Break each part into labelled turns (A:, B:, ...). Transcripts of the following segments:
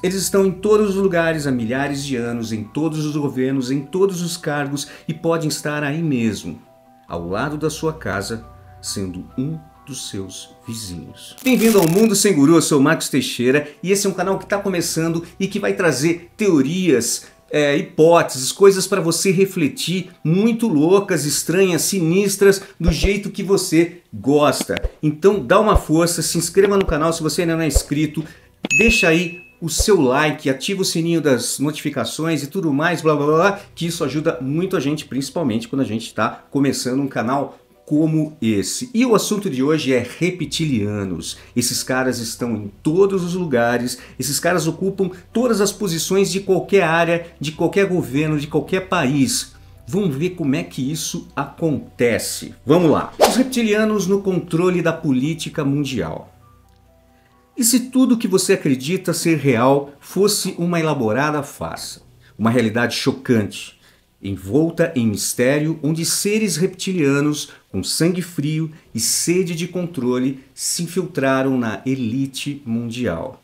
A: Eles estão em todos os lugares há milhares de anos, em todos os governos, em todos os cargos e podem estar aí mesmo, ao lado da sua casa, sendo um dos seus vizinhos. Bem-vindo ao Mundo Sem Guru, eu sou o Marcos Teixeira e esse é um canal que está começando e que vai trazer teorias, hipóteses, coisas para você refletir, muito loucas, estranhas, sinistras, do jeito que você gosta. Então dá uma força, se inscreva no canal se você ainda não é inscrito, deixa aí o seu like, ativa o sininho das notificações e tudo mais, blá blá blá, que isso ajuda muito a gente, principalmente quando a gente está começando um canal como esse. E o assunto de hoje é reptilianos. Esses caras estão em todos os lugares, esses caras ocupam todas as posições de qualquer área, de qualquer governo, de qualquer país. Vamos ver como é que isso acontece. Vamos lá. Os reptilianos no controle da política mundial. E se tudo que você acredita ser real fosse uma elaborada farsa? Uma realidade chocante, envolta em mistério, onde seres reptilianos com sangue frio e sede de controle se infiltraram na elite mundial.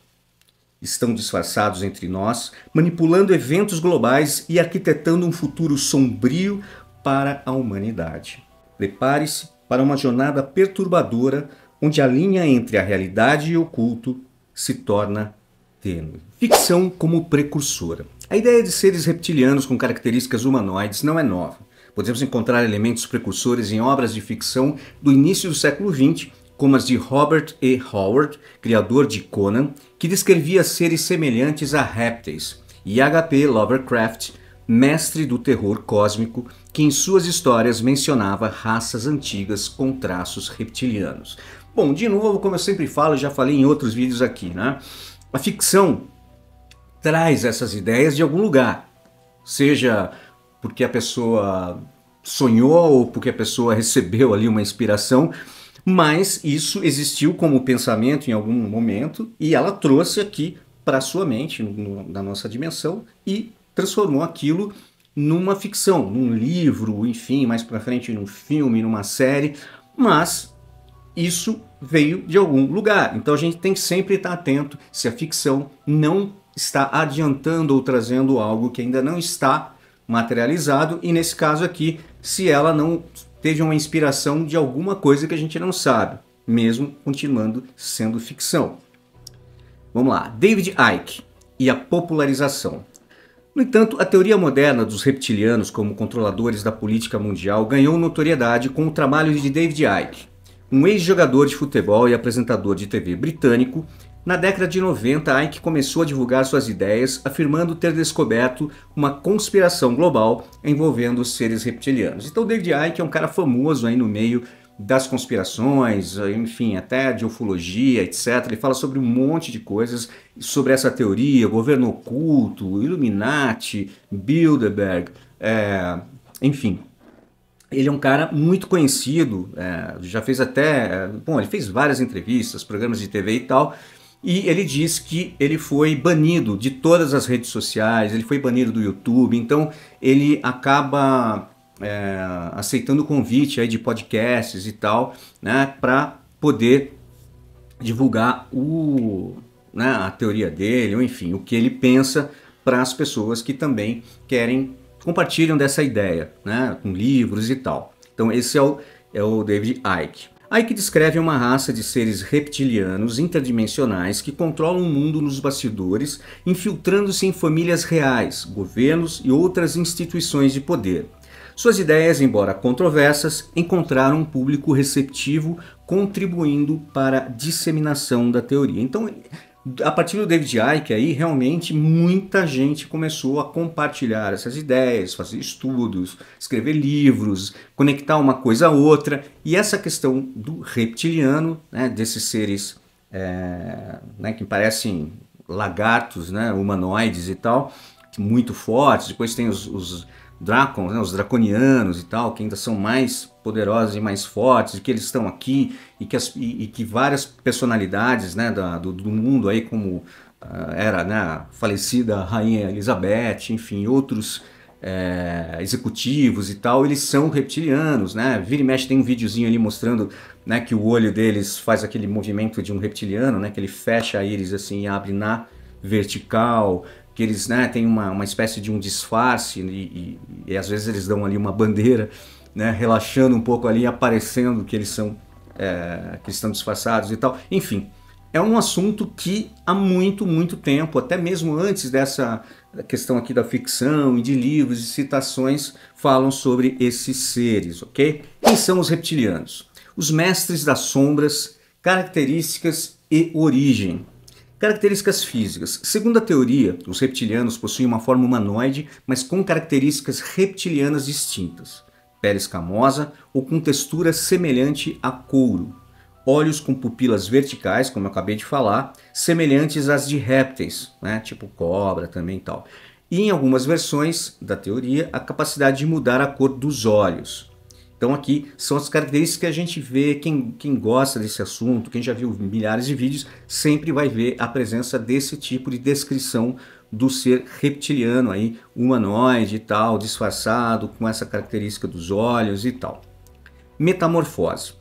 A: Estão disfarçados entre nós, manipulando eventos globais e arquitetando um futuro sombrio para a humanidade. Prepare-se para uma jornada perturbadora, onde a linha entre a realidade e o oculto se torna tênue. Ficção como precursora. A ideia de seres reptilianos com características humanoides não é nova. Podemos encontrar elementos precursores em obras de ficção do início do século XX, como as de Robert E. Howard, criador de Conan, que descrevia seres semelhantes a répteis, e H.P. Lovecraft, mestre do terror cósmico, que em suas histórias mencionava raças antigas com traços reptilianos. Bom, de novo, como eu sempre falo, já falei em outros vídeos aqui, né? A ficção traz essas ideias de algum lugar, seja porque a pessoa sonhou ou porque a pessoa recebeu ali uma inspiração, mas isso existiu como pensamento em algum momento e ela trouxe aqui para a sua mente, na nossa dimensão, e transformou aquilo numa ficção, num livro, enfim, mais para frente num filme, numa série, mas isso veio de algum lugar. Então a gente tem que sempre estar atento se a ficção não está adiantando ou trazendo algo que ainda não está materializado, e nesse caso aqui, se ela não teve uma inspiração de alguma coisa que a gente não sabe, mesmo continuando sendo ficção. Vamos lá, David Icke e a popularização. No entanto, a teoria moderna dos reptilianos como controladores da política mundial ganhou notoriedade com o trabalho de David Icke, um ex-jogador de futebol e apresentador de TV britânico. Na década de 90, Icke começou a divulgar suas ideias, afirmando ter descoberto uma conspiração global envolvendo os seres reptilianos. Então David Icke é um cara famoso aí no meio das conspirações, enfim, até de ufologia, etc. Ele fala sobre um monte de coisas, sobre essa teoria, governo oculto, Illuminati, Bilderberg, enfim. Ele é um cara muito conhecido, já fez até, bom, ele fez várias entrevistas, programas de TV e tal, e ele diz que ele foi banido de todas as redes sociais, ele foi banido do YouTube, então ele acaba aceitando o convite aí de podcasts e tal, né, para poder divulgar a teoria dele, ou enfim, o que ele pensa para as pessoas que também compartilham dessa ideia, né, com livros e tal. Então esse é o David Icke. Icke descreve uma raça de seres reptilianos interdimensionais que controlam o mundo nos bastidores, infiltrando-se em famílias reais, governos e outras instituições de poder. Suas ideias, embora controversas, encontraram um público receptivo, contribuindo para a disseminação da teoria. Então, a partir do David Icke aí, realmente muita gente começou a compartilhar essas ideias, fazer estudos, escrever livros, conectar uma coisa a outra. E essa questão do reptiliano, né, desses seres que parecem lagartos, né, humanoides e tal, muito fortes. Depois tem os Dracons, né, os draconianos e tal, que ainda são mais poderosos e mais fortes, e que eles estão aqui, e que várias personalidades, né, do mundo, aí, como era, né, a falecida Rainha Elizabeth, enfim, outros executivos e tal, eles são reptilianos, né? Vira e mexe tem um videozinho ali mostrando, né, que o olho deles faz aquele movimento de um reptiliano, né, que ele fecha a íris assim e abre na vertical, que eles, né, têm uma espécie de um disfarce e às vezes eles dão ali uma bandeira, né, relaxando um pouco ali, aparecendo que eles são que estão disfarçados e tal. Enfim, é um assunto que há muito tempo, até mesmo antes dessa questão aqui da ficção e de livros e citações, falam sobre esses seres, ok? Quem são os reptilianos? Os mestres das sombras, características e origem. Características físicas. Segundo a teoria, os reptilianos possuem uma forma humanoide, mas com características reptilianas distintas. Pele escamosa ou com textura semelhante a couro. Olhos com pupilas verticais, como eu acabei de falar, semelhantes às de répteis, né? Tipo cobra também e tal. E em algumas versões da teoria, a capacidade de mudar a cor dos olhos. Então aqui são as características que a gente vê, quem gosta desse assunto, quem já viu milhares de vídeos, sempre vai ver a presença desse tipo de descrição do ser reptiliano aí, humanoide e tal, disfarçado, com essa característica dos olhos e tal. Metamorfose.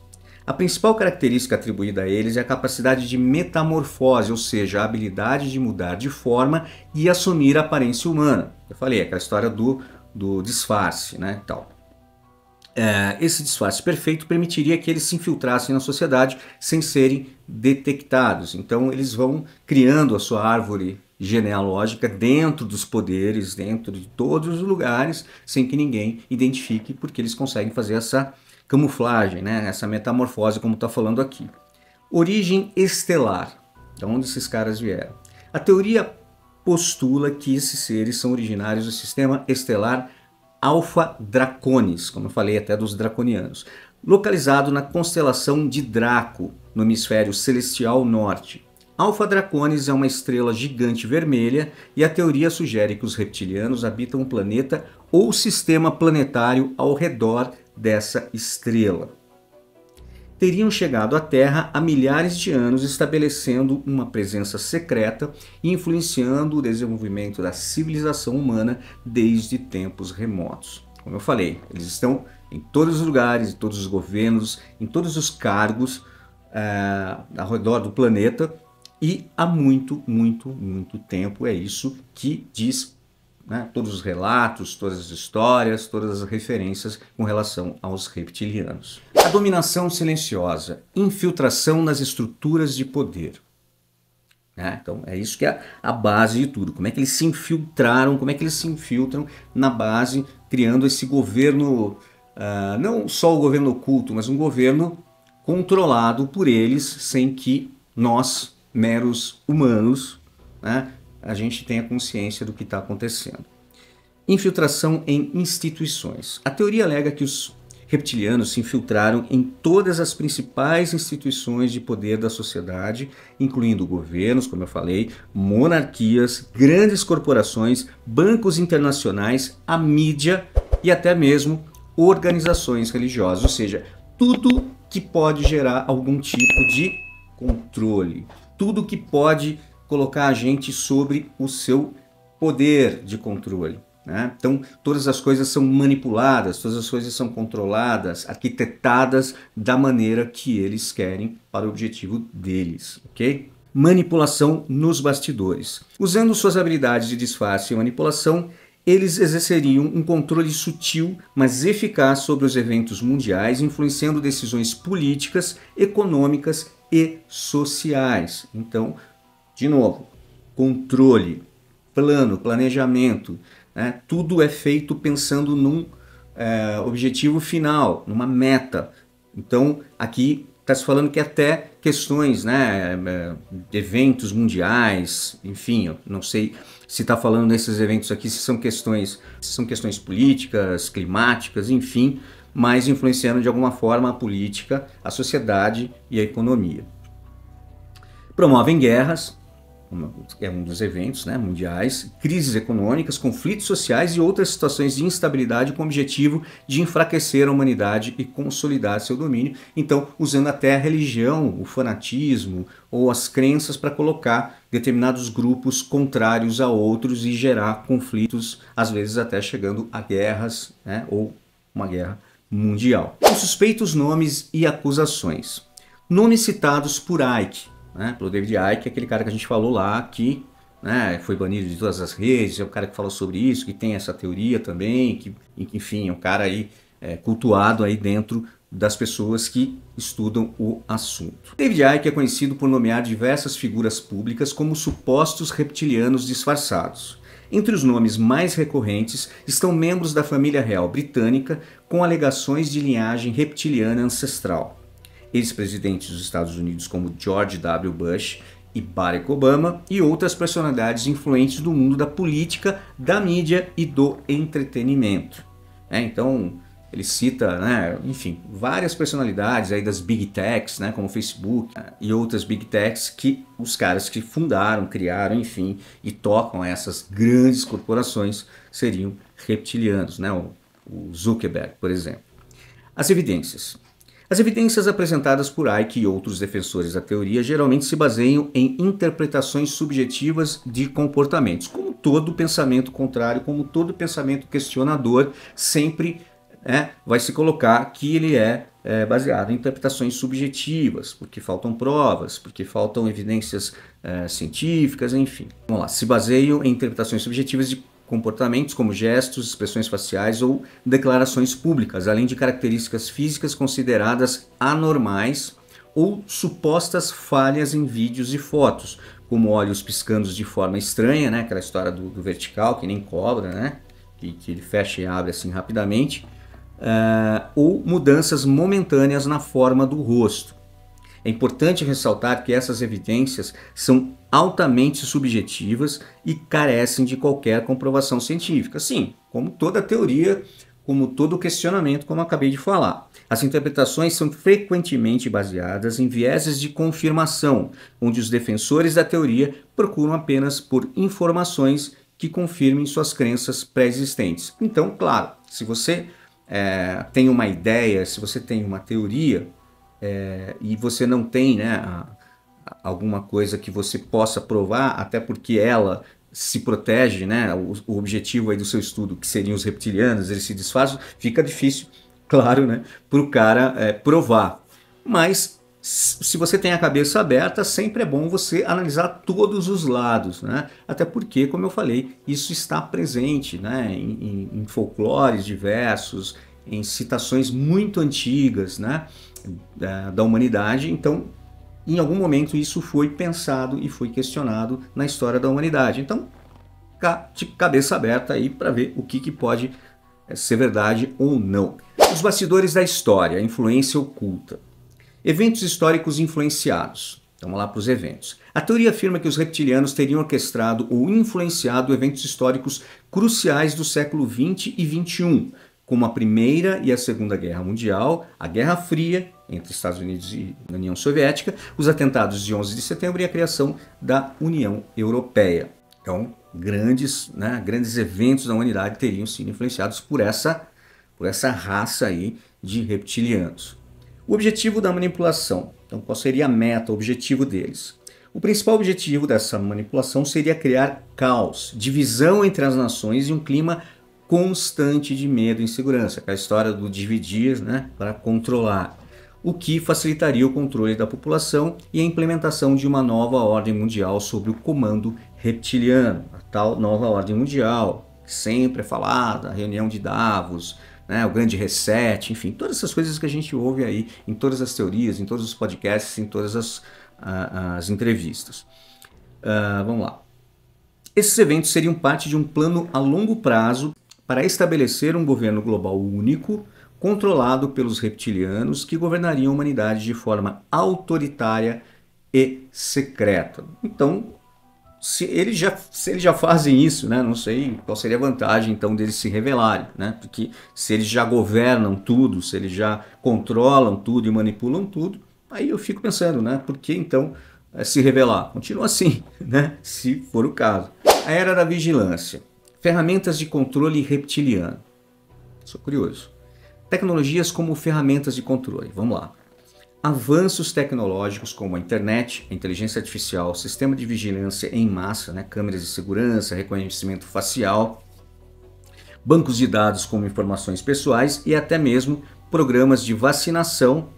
A: A principal característica atribuída a eles é a capacidade de metamorfose, ou seja, a habilidade de mudar de forma e assumir a aparência humana. Eu falei, aquela história do disfarce, né, tal. Esse disfarce perfeito permitiria que eles se infiltrassem na sociedade sem serem detectados. Então eles vão criando a sua árvore genealógica dentro dos poderes, dentro de todos os lugares, sem que ninguém identifique, porque eles conseguem fazer essa camuflagem, né? Essa metamorfose, como está falando aqui. Origem estelar. De onde esses caras vieram? A teoria postula que esses seres são originários do sistema estelar Alpha Draconis, como eu falei até dos draconianos, localizado na constelação de Draco, no hemisfério celestial norte. Alpha Draconis é uma estrela gigante vermelha e a teoria sugere que os reptilianos habitam um planeta ou sistema planetário ao redor dessa estrela. Teriam chegado à Terra há milhares de anos, estabelecendo uma presença secreta e influenciando o desenvolvimento da civilização humana desde tempos remotos. Como eu falei, eles estão em todos os lugares, em todos os governos, em todos os cargos ao redor do planeta e há muito tempo. É isso que diz, né, todos os relatos, todas as histórias, todas as referências com relação aos reptilianos. A dominação silenciosa, infiltração nas estruturas de poder. Então é isso que é a base de tudo. Como é que eles se infiltraram, como é que eles se infiltram na base, criando esse governo, não só o governo oculto, mas um governo controlado por eles, sem que nós, meros humanos, né, a gente tenha consciência do que está acontecendo. Infiltração em instituições. A teoria alega que os reptilianos se infiltraram em todas as principais instituições de poder da sociedade, incluindo governos, como eu falei, monarquias, grandes corporações, bancos internacionais, a mídia e até mesmo organizações religiosas, ou seja, tudo que pode gerar algum tipo de controle, tudo que pode colocar a gente sobre o seu poder de controle. Então, todas as coisas são manipuladas, todas as coisas são controladas, arquitetadas da maneira que eles querem para o objetivo deles, ok? Manipulação nos bastidores. Usando suas habilidades de disfarce e manipulação, eles exerceriam um controle sutil, mas eficaz sobre os eventos mundiais, influenciando decisões políticas, econômicas e sociais. Então, de novo, controle, plano, planejamento, né? Tudo é feito pensando num objetivo final, numa meta. Então, aqui está se falando que até questões, né, eventos mundiais, enfim, eu não sei se está falando nesses eventos aqui se são questões políticas, climáticas, enfim, mas influenciando de alguma forma a política, a sociedade e a economia. Promovem guerras, é um dos eventos, né, mundiais, crises econômicas, conflitos sociais e outras situações de instabilidade com o objetivo de enfraquecer a humanidade e consolidar seu domínio. Então, usando até a religião, o fanatismo ou as crenças para colocar determinados grupos contrários a outros e gerar conflitos, às vezes até chegando a guerras, né, ou uma guerra mundial. Os suspeitos, nomes e acusações. Nomes citados por Icke, pelo David Icke, aquele cara que a gente falou lá, que né? Foi banido de todas as redes, é o cara que falou sobre isso, que tem essa teoria também, que enfim, é um cara aí cultuado aí dentro das pessoas que estudam o assunto. David Icke é conhecido por nomear diversas figuras públicas como supostos reptilianos disfarçados. Entre os nomes mais recorrentes estão membros da família real britânica com alegações de linhagem reptiliana ancestral. Ex-presidentes dos Estados Unidos como George W. Bush e Barack Obama e outras personalidades influentes do mundo da política, da mídia e do entretenimento. Então, ele cita, né, enfim, várias personalidades aí das Big Techs, né, como o Facebook e outras Big Techs, que os caras que fundaram, criaram, enfim, e tocam essas grandes corporações seriam reptilianos, né, o Zuckerberg, por exemplo. As evidências. As evidências apresentadas por Icke e outros defensores da teoria geralmente se baseiam em interpretações subjetivas de comportamentos. Como todo pensamento contrário, como todo pensamento questionador, sempre vai se colocar que ele é baseado em interpretações subjetivas, porque faltam provas, porque faltam evidências científicas, enfim. Vamos lá, se baseiam em interpretações subjetivas de comportamentos como gestos, expressões faciais ou declarações públicas, além de características físicas consideradas anormais ou supostas falhas em vídeos e fotos, como olhos piscando de forma estranha, né? Aquela história do vertical, que nem cobra, né? Que ele fecha e abre assim rapidamente, ou mudanças momentâneas na forma do rosto. É importante ressaltar que essas evidências são altamente subjetivas e carecem de qualquer comprovação científica. Sim, como toda teoria, como todo questionamento, como eu acabei de falar. As interpretações são frequentemente baseadas em vieses de confirmação, onde os defensores da teoria procuram apenas por informações que confirmem suas crenças pré-existentes. Então, claro, se você tem uma ideia, se você tem uma teoria, e você não tem, né, alguma coisa que você possa provar, até porque ela se protege, né, o objetivo aí do seu estudo, que seriam os reptilianos, eles se disfarçam, fica difícil, claro, né, para o cara provar. Mas se você tem a cabeça aberta, sempre é bom você analisar todos os lados, né? Até porque, como eu falei, isso está presente, né, em folclores diversos, em citações muito antigas, né, da humanidade. Então, em algum momento isso foi pensado e foi questionado na história da humanidade. Então, de cabeça aberta aí para ver o que pode ser verdade ou não. Os bastidores da história, a influência oculta. Eventos históricos influenciados. Vamos lá para os eventos. A teoria afirma que os reptilianos teriam orquestrado ou influenciado eventos históricos cruciais do século XX e XXI, como a Primeira e a Segunda Guerra Mundial, a Guerra Fria entre Estados Unidos e a União Soviética, os atentados de 11 de setembro e a criação da União Europeia. Então, grandes eventos da humanidade teriam sido influenciados por essa raça aí de reptilianos. O objetivo da manipulação. Então, qual seria a meta, o objetivo deles? O principal objetivo dessa manipulação seria criar caos, divisão entre as nações e um clima constante de medo e insegurança, aquela história do dividir, né, para controlar, o que facilitaria o controle da população e a implementação de uma nova ordem mundial sob o comando reptiliano, a tal nova ordem mundial, que sempre é falada, a reunião de Davos, né, o grande reset, enfim, todas essas coisas que a gente ouve aí em todas as teorias, em todos os podcasts, em todas as entrevistas. Vamos lá. Esses eventos seriam parte de um plano a longo prazo para estabelecer um governo global único, controlado pelos reptilianos, que governariam a humanidade de forma autoritária e secreta. Então, se eles já fazem isso, né, não sei qual seria a vantagem então deles se revelarem, né? Porque se eles já governam tudo, se eles já controlam tudo e manipulam tudo, aí eu fico pensando, né, por que então se revelar? Continua assim, né, se for o caso. A era da vigilância. Ferramentas de controle reptiliano. Sou curioso. Tecnologias como ferramentas de controle. Vamos lá. Avanços tecnológicos como a internet, a inteligência artificial, sistema de vigilância em massa, né, câmeras de segurança, reconhecimento facial, bancos de dados com informações pessoais e até mesmo programas de vacinação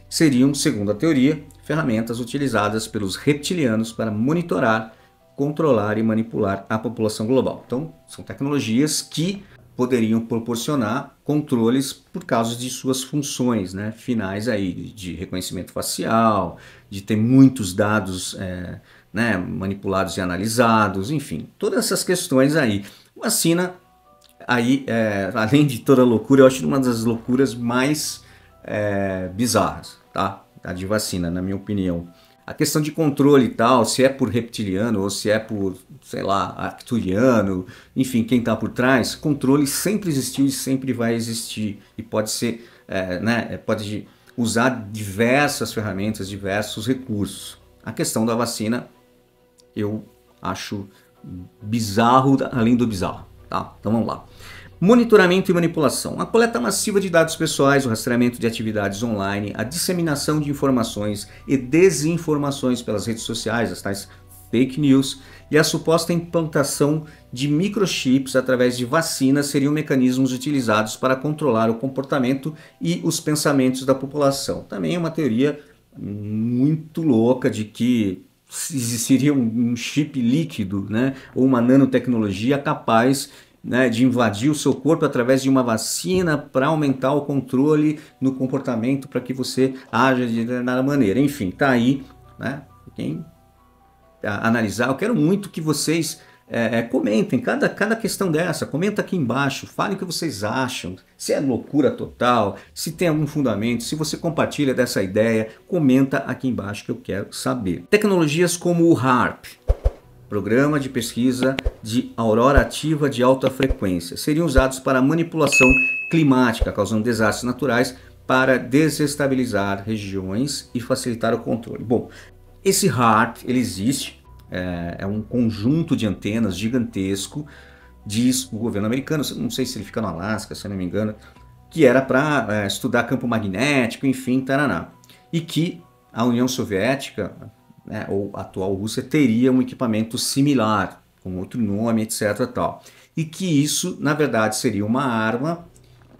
A: seriam, segundo a teoria, ferramentas utilizadas pelos reptilianos para monitorar controlar e manipular a população global. Então, são tecnologias que poderiam proporcionar controles por causa de suas funções, né, finais aí, de reconhecimento facial, de ter muitos dados né, manipulados e analisados, enfim, todas essas questões aí. Vacina, aí, além de toda a loucura, eu acho uma das loucuras mais bizarras, tá? A de vacina, na minha opinião. A questão de controle e tal, se é por reptiliano ou se é por, sei lá, arcturiano, enfim, quem está por trás, controle sempre existiu e sempre vai existir. E pode ser, né, pode usar diversas ferramentas, diversos recursos. A questão da vacina, eu acho bizarro, além do bizarro, tá? Então vamos lá. Monitoramento e manipulação. A coleta massiva de dados pessoais, o rastreamento de atividades online, a disseminação de informações e desinformações pelas redes sociais, as tais fake news, e a suposta implantação de microchips através de vacinas seriam mecanismos utilizados para controlar o comportamento e os pensamentos da população. Também é uma teoria muito louca de que existiria um chip líquido, né, ou uma nanotecnologia capaz, né, de invadir o seu corpo através de uma vacina para aumentar o controle no comportamento para que você haja de determinada maneira. Enfim, tá aí, né? Quem analisar, eu quero muito que vocês comentem cada questão dessa, comenta aqui embaixo, falem o que vocês acham, se é loucura total, se tem algum fundamento, se você compartilha dessa ideia, comenta aqui embaixo que eu quero saber. Tecnologias como o HAARP, Programa de Pesquisa de Aurora Ativa de Alta Frequência, seriam usados para manipulação climática, causando desastres naturais para desestabilizar regiões e facilitar o controle. Bom, esse HAARP, ele existe, é um conjunto de antenas gigantesco, diz o governo americano, não sei se ele fica no Alasca, se eu não me engano, que era para estudar campo magnético, enfim, taraná. E que a União Soviética, ou a atual Rússia, teria um equipamento similar, com outro nome, etc. Tal. E que isso, na verdade, seria uma arma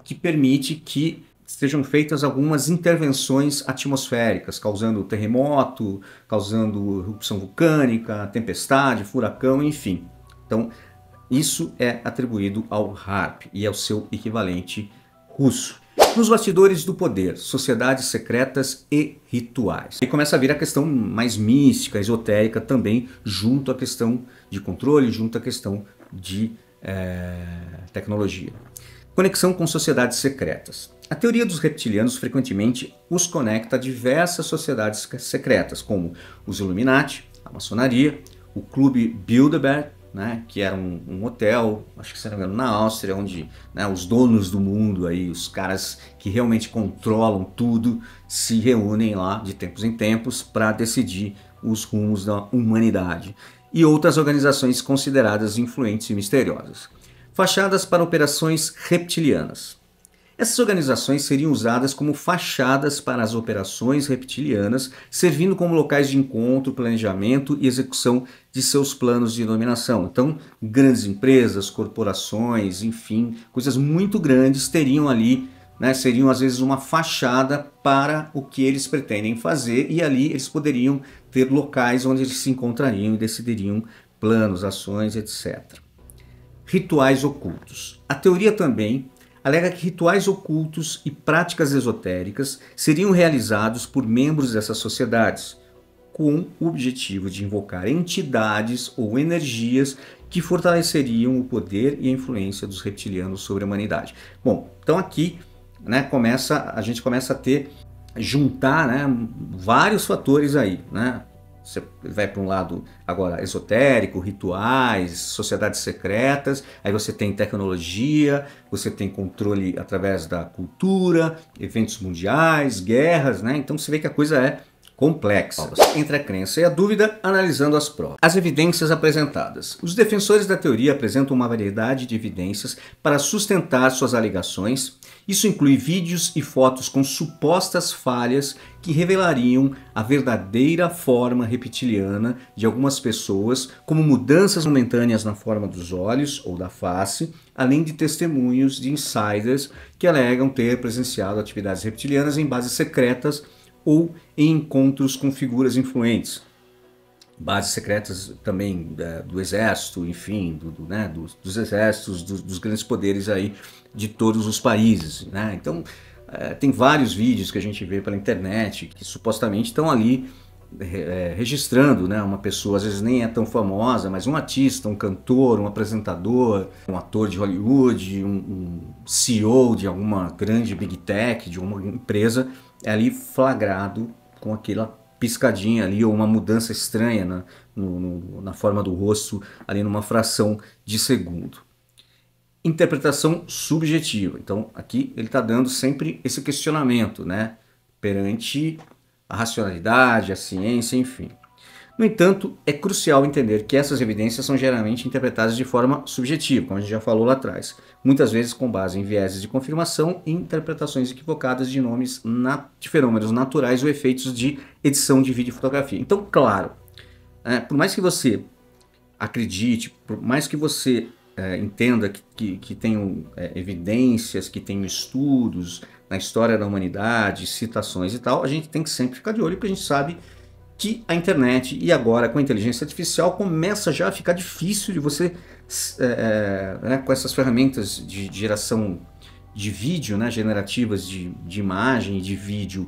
A: que permite que sejam feitas algumas intervenções atmosféricas, causando terremoto, causando erupção vulcânica, tempestade, furacão, enfim. Então, isso é atribuído ao HAARP e ao seu equivalente russo. Nos bastidores do poder, sociedades secretas e rituais. Aí começa a vir a questão mais mística, esotérica também, junto à questão de controle, junto à questão de tecnologia. Conexão com sociedades secretas. A teoria dos reptilianos frequentemente os conecta a diversas sociedades secretas, como os Illuminati, a maçonaria, o Clube Bilderberg, né, que era um hotel, acho que se não me engano, na Áustria, onde, né, os donos do mundo, aí, os caras que realmente controlam tudo, se reúnem lá de tempos em tempos para decidir os rumos da humanidade. E outras organizações consideradas influentes e misteriosas. Fachadas para operações reptilianas. Essas organizações seriam usadas como fachadas para as operações reptilianas, servindo como locais de encontro, planejamento e execução de seus planos de dominação. Então, grandes empresas, corporações, enfim, coisas muito grandes teriam ali, né, seriam às vezes uma fachada para o que eles pretendem fazer, e ali eles poderiam ter locais onde eles se encontrariam e decidiriam planos, ações, etc. Rituais ocultos. A teoria também alega que rituais ocultos e práticas esotéricas seriam realizados por membros dessas sociedades, com o objetivo de invocar entidades ou energias que fortaleceriam o poder e a influência dos reptilianos sobre a humanidade. Bom, então aqui, né, a gente começa a juntar, né, vários fatores aí, né? Você vai para um lado agora esotérico, rituais, sociedades secretas, aí você tem tecnologia, você tem controle através da cultura, eventos mundiais, guerras, né? Então você vê que a coisa é complexa. Entre a crença e a dúvida, analisando as provas. As evidências apresentadas. Os defensores da teoria apresentam uma variedade de evidências para sustentar suas alegações. Isso inclui vídeos e fotos com supostas falhas que revelariam a verdadeira forma reptiliana de algumas pessoas, como mudanças momentâneas na forma dos olhos ou da face, além de testemunhos de insiders que alegam ter presenciado atividades reptilianas em bases secretas ou em encontros com figuras influentes. bases secretas também do exército, enfim, né, dos exércitos, dos grandes poderes aí de todos os países, né? Então, tem vários vídeos que a gente vê pela internet que supostamente estão ali registrando, né, uma pessoa, às vezes nem é tão famosa, mas um artista, um cantor, um apresentador, um ator de Hollywood, um CEO de alguma grande big tech, de uma empresa, é ali flagrado com aquela piscadinha ali, ou uma mudança estranha na forma do rosto, ali numa fração de segundo. Interpretação subjetiva. Então, aqui ele está dando sempre esse questionamento, né, perante a racionalidade, a ciência, enfim. No entanto, é crucial entender que essas evidências são geralmente interpretadas de forma subjetiva, como a gente já falou lá atrás, muitas vezes com base em vieses de confirmação e interpretações equivocadas de nomes de fenômenos naturais ou efeitos de edição de vídeo e fotografia. Então, claro, por mais que você acredite, por mais que você entenda que tenham evidências, que tenham estudos na história da humanidade, citações e tal, a gente tem que sempre ficar de olho, porque a gente sabe que a internet e agora com a inteligência artificial começa já a ficar difícil de você, com essas ferramentas de geração de vídeo, né, generativas de imagem e de vídeo,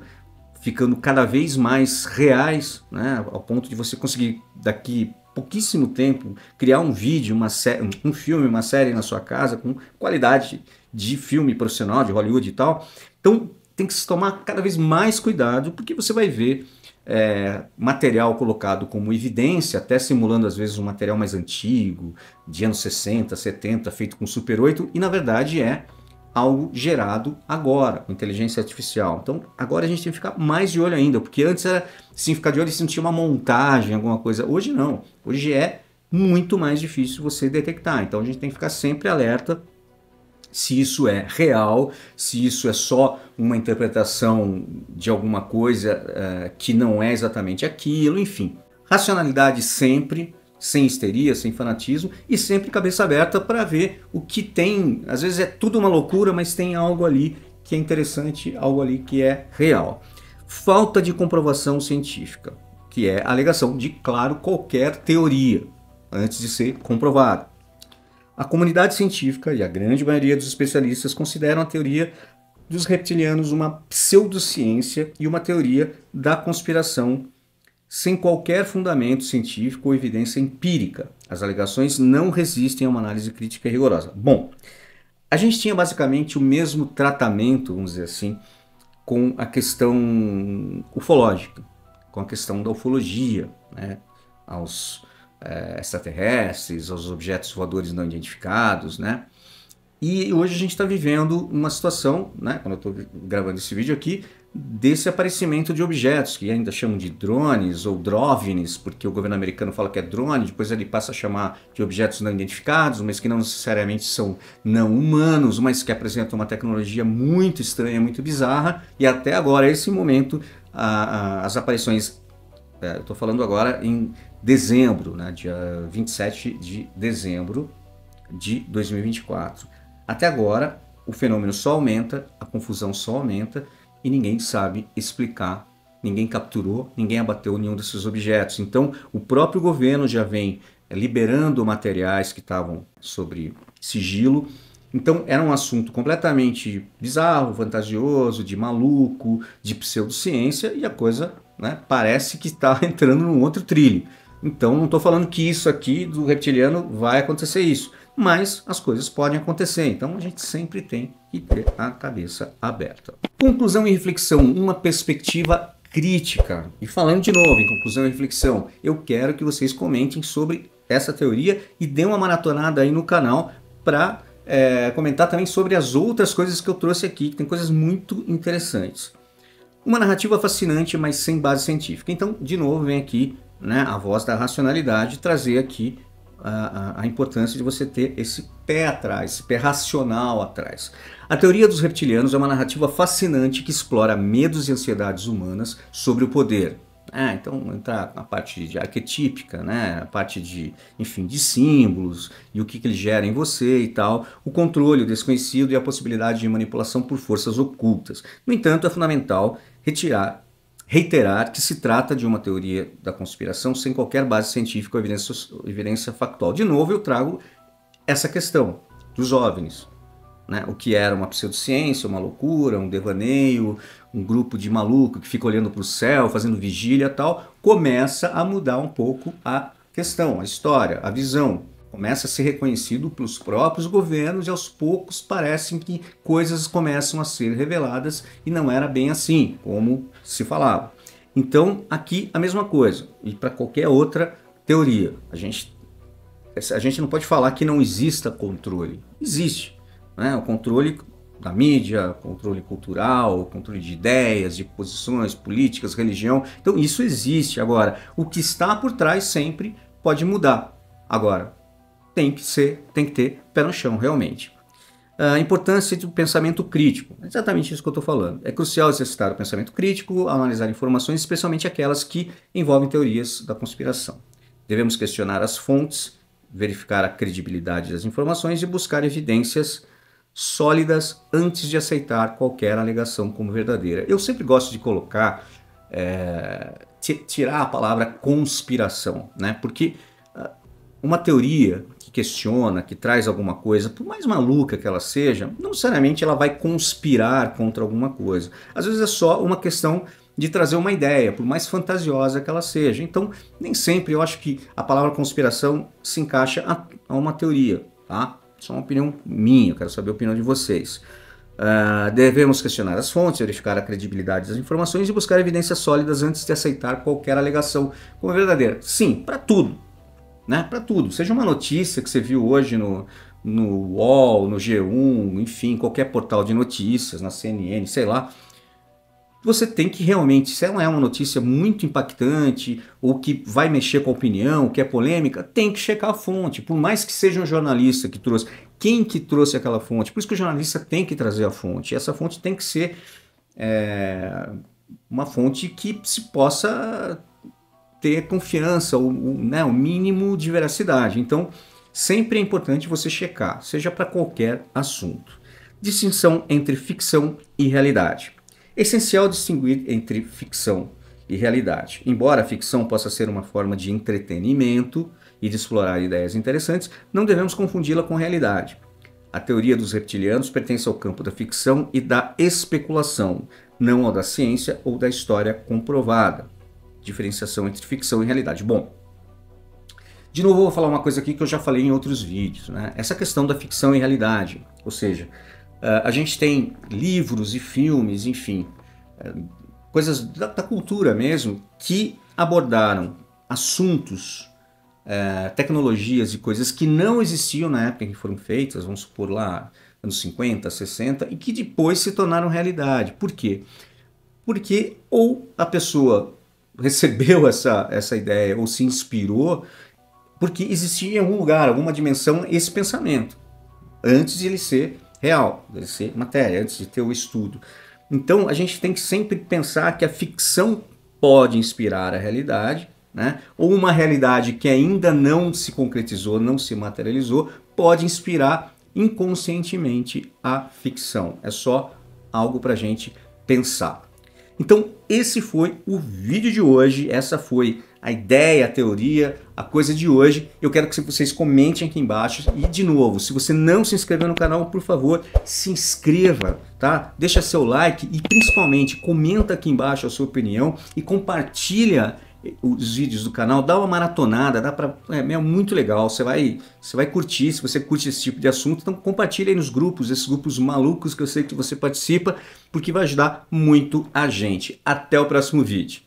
A: ficando cada vez mais reais, né, ao ponto de você conseguir daqui pouquíssimo tempo criar um vídeo, um filme, uma série na sua casa com qualidade de filme profissional, de Hollywood e tal. Então tem que se tomar cada vez mais cuidado, porque você vai ver material colocado como evidência, até simulando às vezes um material mais antigo, de anos 60, 70, feito com Super 8, e na verdade é algo gerado agora, com inteligência artificial. Então agora a gente tem que ficar mais de olho ainda, porque antes era sim ficar de olho se não tinha uma montagem, alguma coisa. Hoje não, hoje é muito mais difícil você detectar, então a gente tem que ficar sempre alerta se isso é real, se isso é só uma interpretação de alguma coisa que não é exatamente aquilo, enfim. Racionalidade sempre, sem histeria, sem fanatismo e sempre cabeça aberta para ver o que tem. Às vezes é tudo uma loucura, mas tem algo ali que é interessante, algo ali que é real. Falta de comprovação científica, que é a alegação de, claro, qualquer teoria antes de ser comprovada. A comunidade científica e a grande maioria dos especialistas consideram a teoria dos reptilianos uma pseudociência e uma teoria da conspiração sem qualquer fundamento científico ou evidência empírica. As alegações não resistem a uma análise crítica e rigorosa. Bom, a gente tinha basicamente o mesmo tratamento, vamos dizer assim, com a questão ufológica, com a questão da ufologia, né, aos extraterrestres, aos objetos voadores não identificados, né? E hoje a gente está vivendo uma situação, né, quando eu estou gravando esse vídeo aqui, desse aparecimento de objetos, que ainda chamam de drones ou DROVNs, porque o governo americano fala que é drone, depois ele passa a chamar de objetos não identificados, mas que não necessariamente são não humanos, mas que apresentam uma tecnologia muito estranha, muito bizarra, e até agora, esse momento, as aparições, eu estou falando agora em dezembro, né, dia 27 de dezembro de 2024. Até agora, o fenômeno só aumenta, a confusão só aumenta e ninguém sabe explicar, ninguém capturou, ninguém abateu nenhum desses objetos. Então, o próprio governo já vem liberando materiais que estavam sobre sigilo. Então, era um assunto completamente bizarro, fantasioso, de maluco, de pseudociência, e a coisa, né, parece que está entrando num outro trilho. Então, não estou falando que isso aqui do reptiliano vai acontecer isso, mas as coisas podem acontecer, então a gente sempre tem que ter a cabeça aberta. Conclusão e reflexão, uma perspectiva crítica. E falando de novo em conclusão e reflexão, eu quero que vocês comentem sobre essa teoria e dêem uma maratonada aí no canal para comentar também sobre as outras coisas que eu trouxe aqui, que tem coisas muito interessantes. Uma narrativa fascinante, mas sem base científica. Então, de novo, vem aqui, né, a voz da racionalidade trazer aqui a importância de você ter esse pé atrás, esse pé racional atrás. A teoria dos reptilianos é uma narrativa fascinante que explora medos e ansiedades humanas sobre o poder. Então entra a parte de arquetípica, né, a parte de, enfim, de símbolos e o que ele gera em você e tal, o controle, o desconhecido e a possibilidade de manipulação por forças ocultas. No entanto, é fundamental retirar reiterar que se trata de uma teoria da conspiração sem qualquer base científica ou evidência factual. De novo, eu trago essa questão dos OVNIs, né? O que era uma pseudociência, uma loucura, um devaneio, um grupo de maluco que fica olhando para o céu, fazendo vigília e tal, começa a mudar um pouco a questão, a história, a visão. Começa a ser reconhecido pelos próprios governos e aos poucos parece que coisas começam a ser reveladas e não era bem assim, como se falava. Então, aqui a mesma coisa, e para qualquer outra teoria. A gente não pode falar que não exista controle. Existe. Né? O controle da mídia, controle cultural, controle de ideias, de posições políticas, religião. Então isso existe. Agora, o que está por trás sempre pode mudar. Agora, tem que ter pé no chão, realmente. A importância do pensamento crítico. É exatamente isso que eu estou falando. É crucial exercitar o pensamento crítico, analisar informações, especialmente aquelas que envolvem teorias da conspiração. Devemos questionar as fontes, verificar a credibilidade das informações e buscar evidências sólidas antes de aceitar qualquer alegação como verdadeira. Eu sempre gosto de colocar, tirar a palavra conspiração, né? Porque uma teoria que questiona, que traz alguma coisa, por mais maluca que ela seja, não necessariamente ela vai conspirar contra alguma coisa. Às vezes é só uma questão de trazer uma ideia, por mais fantasiosa que ela seja. Então, nem sempre eu acho que a palavra conspiração se encaixa a uma teoria, tá? Isso é uma opinião minha, eu quero saber a opinião de vocês. Devemos questionar as fontes, verificar a credibilidade das informações e buscar evidências sólidas antes de aceitar qualquer alegação como verdadeira. Sim, para tudo. Né? Para tudo. Seja uma notícia que você viu hoje no UOL, no G1, enfim, qualquer portal de notícias, na CNN, sei lá. Você tem que realmente, se ela é uma notícia muito impactante ou que vai mexer com a opinião, que é polêmica, tem que checar a fonte, por mais que seja um jornalista que trouxe. Quem que trouxe aquela fonte? Por isso que o jornalista tem que trazer a fonte. E essa fonte tem que ser uma fonte que se possa ter confiança, o mínimo de veracidade. Então, sempre é importante você checar, seja para qualquer assunto. Distinção entre ficção e realidade. É essencial distinguir entre ficção e realidade. Embora a ficção possa ser uma forma de entretenimento e de explorar ideias interessantes, não devemos confundi-la com realidade. A teoria dos reptilianos pertence ao campo da ficção e da especulação, não ao da ciência ou da história comprovada. Diferenciação entre ficção e realidade. Bom, de novo eu vou falar uma coisa aqui que eu já falei em outros vídeos, né? Essa questão da ficção e realidade, ou seja, a gente tem livros e filmes, enfim, coisas da cultura mesmo, que abordaram assuntos, tecnologias e coisas que não existiam na época em que foram feitas, vamos supor lá, anos 50, 60, e que depois se tornaram realidade. Por quê? Porque ou a pessoa recebeu essa ideia ou se inspirou porque existia em algum lugar, alguma dimensão, esse pensamento, antes de ele ser real, de ele ser matéria, antes de ter o estudo. Então a gente tem que sempre pensar que a ficção pode inspirar a realidade, né? Ou uma realidade que ainda não se concretizou, não se materializou, pode inspirar inconscientemente a ficção. É só algo para a gente pensar. Então esse foi o vídeo de hoje, essa foi a ideia, a teoria, a coisa de hoje. Eu quero que vocês comentem aqui embaixo e, de novo, se você não se inscreveu no canal, por favor, se inscreva, tá? Deixa seu like e, principalmente, comenta aqui embaixo a sua opinião e compartilha os vídeos do canal, dá uma maratonada, é muito legal, você vai curtir, se você curte esse tipo de assunto, então compartilha aí nos grupos, esses grupos malucos que eu sei que você participa, porque vai ajudar muito a gente. Até o próximo vídeo.